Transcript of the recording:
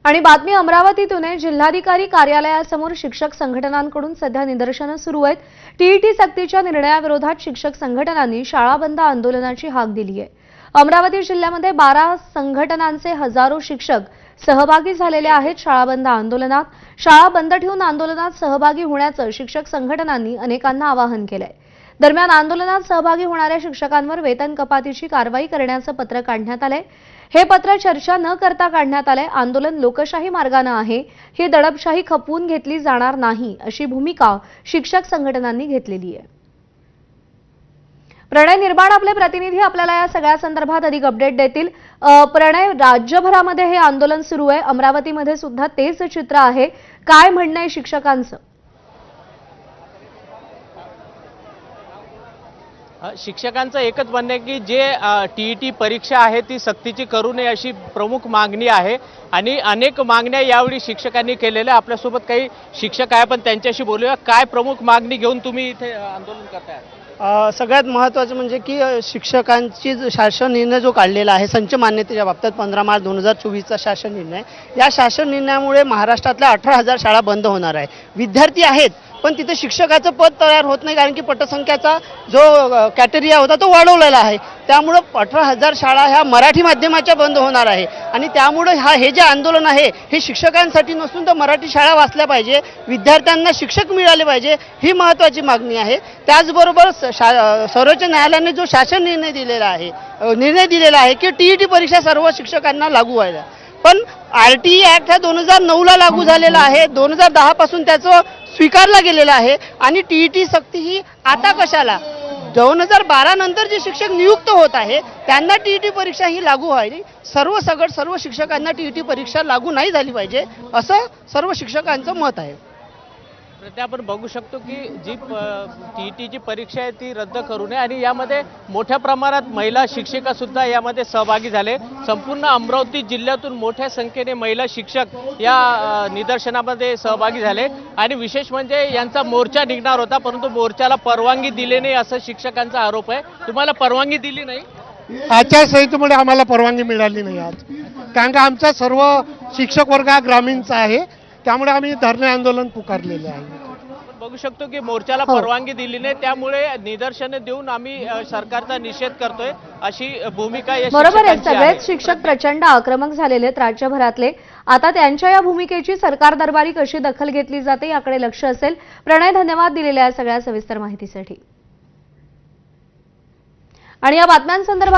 आणि बातमी अमरावतीतून आहे। जिल्हाधिकारी कार्यालयासमोर शिक्षक संघटनांकडून सध्या निदर्शनं सुरू आहेत। टीईटी सक्तीच्या निर्णयाविरोधात शिक्षक संघटनांनी शाळा बंद आंदोलनाची हाक दिली आहे। अमरावती जिल्ह्यामध्ये 12 संघटनांचे हजारो शिक्षक सहभागी झालेले आहेत। शाळा बंद आंदोलनात शाळा बंद ठेवून आंदोलनात सहभागी होण्याचं शिक्षक संघटनांनी अनेकांना आवाहन केलंय। दरम्यान आंदोलनात सहभागी होणाऱ्या शिक्षकांवर वेतन कपातीची कारवाई करण्याचं पत्र काढण्यात आलंय। हे पत्र चर्चा न करता काढण्यात आलंय। आंदोलन लोकशाही मार्गाने आहे, ही दडपशाही खपवून घेतली जाणार नाही अशी भूमिका शिक्षक संघटनांनी घेतलेली आहे। प्रणय निर्माण आपले प्रतिनिधी आपल्याला या सगळ्या संदर्भात अधिक अपडेट देतील। प्रणय, राज्यभरामध्ये हे आंदोलन सुरू आहे, अमरावतीमध्ये सुद्धा तेच चित्र आहे, काय म्हणणं आहे शिक्षकांचं? शिक्षकांचं एकच म्हणणं आहे की जे टीईटी परीक्षा आहे ती सक्तीची करू नये अशी प्रमुख मागणी आहे आणि अनेक मागण्या यावेळी शिक्षकांनी केलेल्या। आपल्यासोबत काही शिक्षक आहे, पण त्यांच्याशी बोलूया। काय प्रमुख मागणी घेऊन तुम्ही इथे आंदोलन करताय? सगळ्यात महत्त्वाचं म्हणजे की शिक्षकांची शासन निर्णय जो काढलेला आहे संच मान्यतेच्या बाबतीत 15 मार्च 2024चा शासन निर्णय, या शासन निर्णयामुळे महाराष्ट्रातल्या 18,000 शाळा बंद होणार आहे। विद्यार्थी आहेत पण तिथे शिक्षकाचं पद तयार होत नाही, कारण की पटसंख्याचा जो कॅटेरिया होता तो वाढवलेला आहे। त्यामुळे 18,000 शाळा ह्या मराठी माध्यमाच्या बंद होणार आहे आणि त्यामुळे हे जे आंदोलन आहे हे शिक्षकांसाठी नसून तर मराठी शाळा वाचल्या पाहिजे, विद्यार्थ्यांना शिक्षक मिळाले पाहिजे, ही महत्त्वाची मागणी आहे। त्याचबरोबर सर्वोच्च न्यायालयाने जो शासन निर्णय दिलेला आहे की टीईटी परीक्षा सर्व शिक्षकांना लागू व्हायला, पण आरटीई ऍक्ट हा 2009ला लागू झालेला आहे, 2010 पासून त्याचं स्वीकारला गेलेला आहे आणि टीईटी सक्ती ही आता कशाला? 2012 नंतर जे शिक्षक नियुक्त होत आहे त्यांना टीईटी परीक्षा ही लागू व्हावी। सर्व शिक्षकांना टीईटी परीक्षा लागू नाही झाली पाहिजे असं सर्व शिक्षकांचं मत आहे। ते आपण बघू शकतो की जी टीईटीची परीक्षा आहे ती रद्द करू नये आणि यामध्ये मोठ्या प्रमाणात महिला शिक्षिका सुद्धा यामध्ये सहभागी झाले। संपूर्ण अमरावती जिल्ह्यातून मोठ्या संख्येने महिला शिक्षक या निदर्शनामध्ये सहभागी झाले आणि विशेष म्हणजे यांचा मोर्चा निघणार होता, परंतु मोर्चाला परवानगी दिली नाही असं शिक्षकांचा आरोप आहे। तुम्हाला परवानगी दिली नाही? आचारसंहितेमुळे आम्हाला परवानगी मिळाली नाही आज, कारण का आमचा सर्व शिक्षक वर्ग हा ग्रामीणचा आहे, त्यामुळे आम्ही धरणे आंदोलन पुकारलेले आहे। बघू शकतो की मोर्चाला परवानगी दिली नाही, त्यामुळे निदर्शने देऊन आम्ही सरकारचा निषेध करतोय अशी भूमिका या बरोबर आहे। सगळेच शिक्षक प्रचंड आक्रमक झालेले आहेत राज्यभरातले। आता त्यांच्या या भूमिकेची सरकार दरबारी कशी दखल घेतली जाते याकडे लक्ष असेल। प्रणय, धन्यवाद दिलेल्या सगळ्या सविस्तर माहितीसाठी। आणि या बातम्यांसंदर्भात